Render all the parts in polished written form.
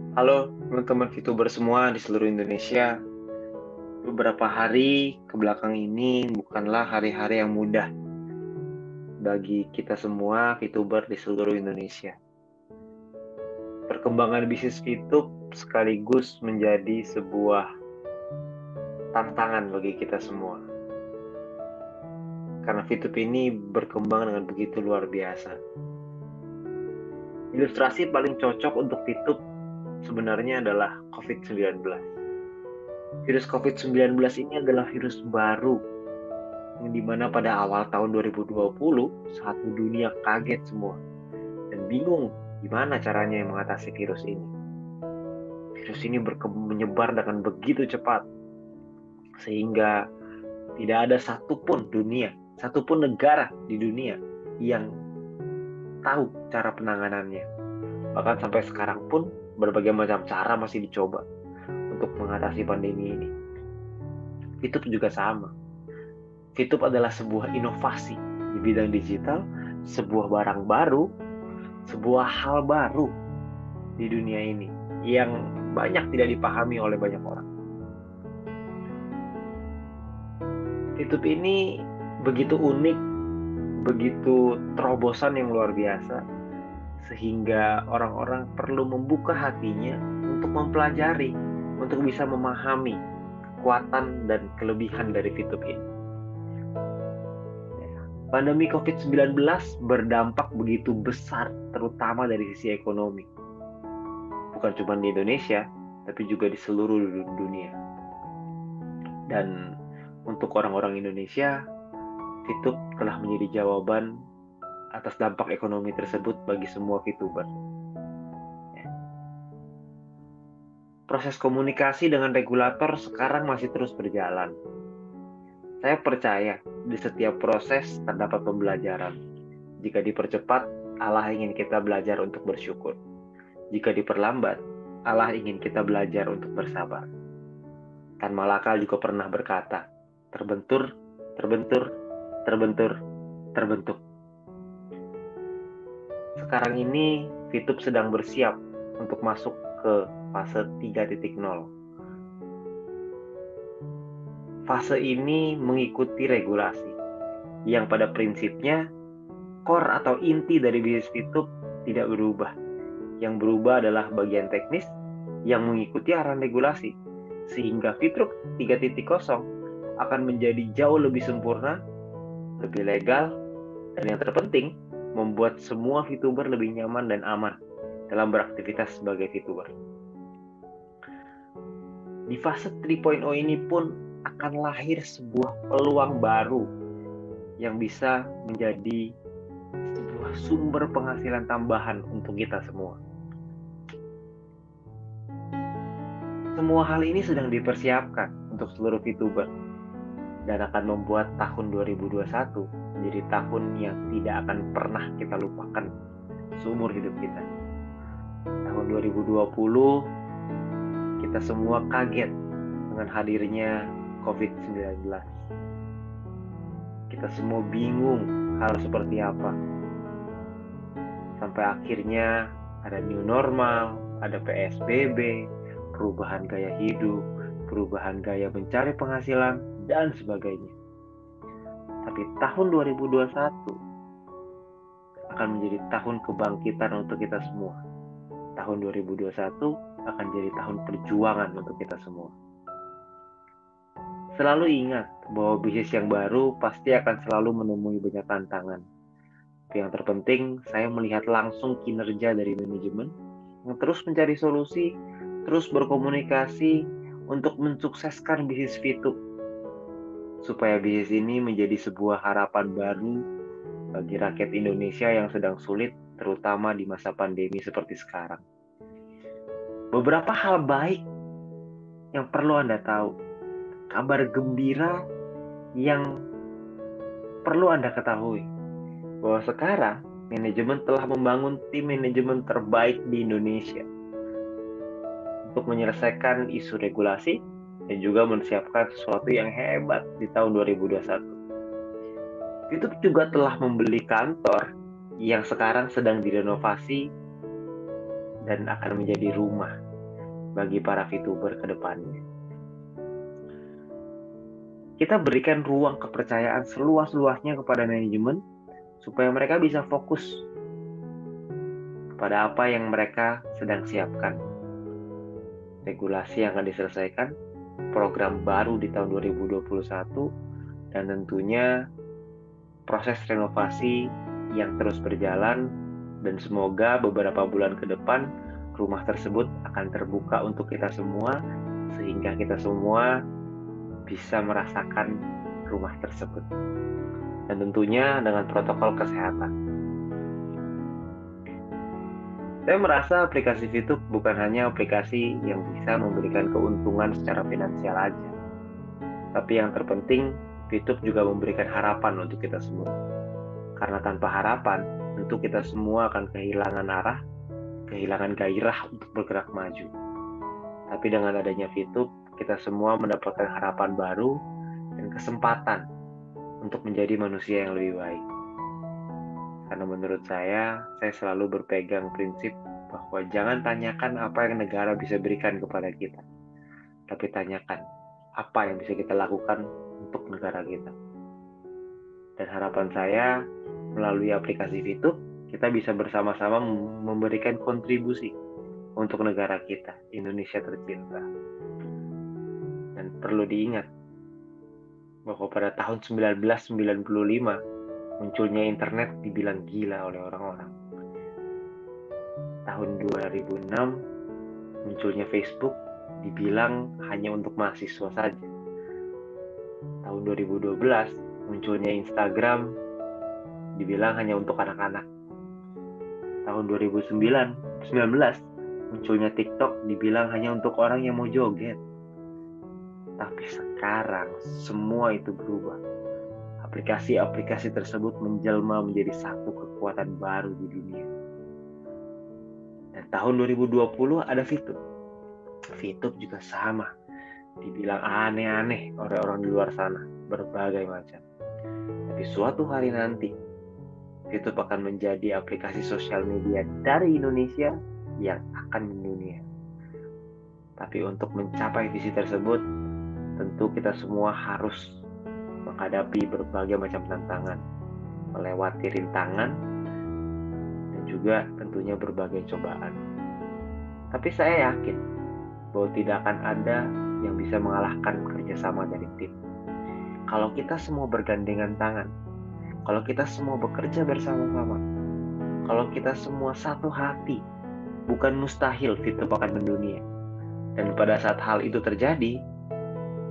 Halo teman-teman VTuber semua di seluruh Indonesia. Beberapa hari ke belakang ini bukanlah hari-hari yang mudah bagi kita semua VTuber di seluruh Indonesia. Perkembangan bisnis VTube sekaligus menjadi sebuah tantangan bagi kita semua. Karena VTube ini berkembang dengan begitu luar biasa. Ilustrasi paling cocok untuk VTube sebenarnya adalah COVID-19. Virus COVID-19 ini adalah virus baru yang dimana pada awal tahun 2020 satu dunia kaget semua dan bingung gimana caranya mengatasi virus ini. Virus ini menyebar dengan begitu cepat sehingga tidak ada satupun negara di dunia yang tahu cara penanganannya. Bahkan sampai sekarang pun berbagai macam cara masih dicoba untuk mengatasi pandemi ini. Itu juga sama. VTube adalah sebuah inovasi di bidang digital, sebuah barang baru, sebuah hal baru di dunia ini yang banyak tidak dipahami oleh banyak orang. VTube ini begitu unik, begitu terobosan yang luar biasa, sehingga orang-orang perlu membuka hatinya untuk mempelajari, untuk bisa memahami kekuatan dan kelebihan dari VTube ini. Pandemi COVID-19 berdampak begitu besar, terutama dari sisi ekonomi. Bukan cuma di Indonesia, tapi juga di seluruh dunia. Dan untuk orang-orang Indonesia, VTube telah menjadi jawaban atas dampak ekonomi tersebut bagi semua VTuber. Proses komunikasi dengan regulator sekarang masih terus berjalan. Saya percaya di setiap proses terdapat pembelajaran. Jika dipercepat, Allah ingin kita belajar untuk bersyukur. Jika diperlambat, Allah ingin kita belajar untuk bersabar. Tan Malaka juga pernah berkata, terbentur, terbentur, terbentur, terbentuk. Sekarang ini, VTube sedang bersiap untuk masuk ke fase 3.0. Fase ini mengikuti regulasi, yang pada prinsipnya core atau inti dari bisnis VTube tidak berubah. Yang berubah adalah bagian teknis yang mengikuti arahan regulasi, sehingga VTube 3.0 akan menjadi jauh lebih sempurna, lebih legal, dan yang terpenting, membuat semua VTuber lebih nyaman dan aman dalam beraktivitas sebagai VTuber. Di fase 3.0 ini pun akan lahir sebuah peluang baru yang bisa menjadi sebuah sumber penghasilan tambahan untuk kita semua. Semua hal ini sedang dipersiapkan untuk seluruh VTuber dan akan membuat tahun 2021 menjadi tahun yang tidak akan pernah kita lupakan seumur hidup kita. Tahun 2020 kita semua kaget dengan hadirnya COVID-19. Kita semua bingung hal seperti apa. Sampai akhirnya ada new normal, ada PSBB, perubahan gaya hidup, perubahan gaya mencari penghasilan, dan sebagainya. Tapi tahun 2021 akan menjadi tahun kebangkitan untuk kita semua. Tahun 2021 akan jadi tahun perjuangan untuk kita semua. Selalu ingat bahwa bisnis yang baru pasti akan selalu menemui banyak tantangan. Tapi yang terpenting, saya melihat langsung kinerja dari manajemen yang terus mencari solusi, terus berkomunikasi untuk mensukseskan bisnis VTube. Supaya bisnis ini menjadi sebuah harapan baru bagi rakyat Indonesia yang sedang sulit, terutama di masa pandemi seperti sekarang. Beberapa hal baik yang perlu Anda tahu. Kabar gembira yang perlu Anda ketahui bahwa sekarang manajemen telah membangun tim manajemen terbaik di Indonesia untuk menyelesaikan isu regulasi dan juga mempersiapkan sesuatu yang hebat di tahun 2021. YouTube juga telah membeli kantor yang sekarang sedang direnovasi dan akan menjadi rumah bagi para VTuber ke depannya. Kita berikan ruang kepercayaan seluas-luasnya kepada manajemen supaya mereka bisa fokus pada apa yang mereka sedang siapkan. Regulasi yang akan diselesaikan, program baru di tahun 2021, dan tentunya proses renovasi yang terus berjalan, dan semoga beberapa bulan ke depan rumah tersebut akan terbuka untuk kita semua sehingga kita semua bisa merasakan rumah tersebut, dan tentunya dengan protokol kesehatan. Saya merasa aplikasi VTube bukan hanya aplikasi yang bisa memberikan keuntungan secara finansial aja, tapi yang terpenting VTube juga memberikan harapan untuk kita semua. Karena tanpa harapan, tentu kita semua akan kehilangan arah, kehilangan gairah untuk bergerak maju. Tapi dengan adanya VTube, kita semua mendapatkan harapan baru dan kesempatan untuk menjadi manusia yang lebih baik. Karena menurut saya selalu berpegang prinsip bahwa jangan tanyakan apa yang negara bisa berikan kepada kita, tapi tanyakan apa yang bisa kita lakukan untuk negara kita. Dan harapan saya, melalui aplikasi VTube, kita bisa bersama-sama memberikan kontribusi untuk negara kita, Indonesia tercinta. Dan perlu diingat bahwa pada tahun 1995, munculnya internet dibilang gila oleh orang-orang. Tahun 2006, munculnya Facebook dibilang hanya untuk mahasiswa saja. Tahun 2012, munculnya Instagram dibilang hanya untuk anak-anak. Tahun 2019, munculnya TikTok dibilang hanya untuk orang yang mau joget. Tapi sekarang semua itu berubah. Aplikasi-aplikasi tersebut menjelma menjadi satu kekuatan baru di dunia. Dan tahun 2020 ada VTube. VTube juga sama. Dibilang aneh-aneh oleh orang di luar sana, berbagai macam. Tapi suatu hari nanti, VTube akan menjadi aplikasi sosial media dari Indonesia yang akan mendunia. Tapi untuk mencapai visi tersebut, tentu kita semua harus menghadapi berbagai macam tantangan, melewati rintangan, dan juga tentunya berbagai cobaan. Tapi saya yakin bahwa tidak akan ada yang bisa mengalahkan kerjasama dari tim. Kalau kita semua bergandengan tangan, kalau kita semua bekerja bersama-sama, kalau kita semua satu hati, bukan mustahil VTube akan mendunia. Dan pada saat hal itu terjadi,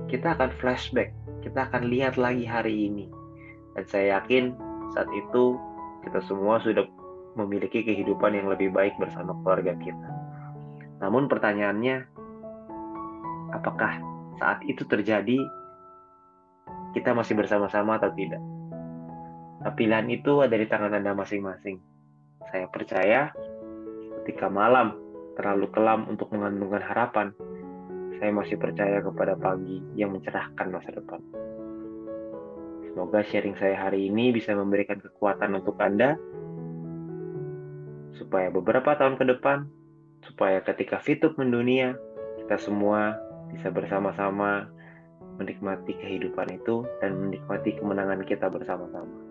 kita akan flashback, kita akan lihat lagi hari ini. Dan saya yakin saat itu kita semua sudah memiliki kehidupan yang lebih baik bersama keluarga kita. Namun pertanyaannya, apakah saat itu terjadi kita masih bersama-sama atau tidak? Pilihan itu ada di tangan Anda masing-masing. Saya percaya ketika malam terlalu kelam untuk mengandungkan harapan, saya masih percaya kepada pagi yang mencerahkan masa depan. Semoga sharing saya hari ini bisa memberikan kekuatan untuk Anda, supaya beberapa tahun ke depan, supaya ketika VTube mendunia, kita semua bisa bersama-sama menikmati kehidupan itu dan menikmati kemenangan kita bersama-sama.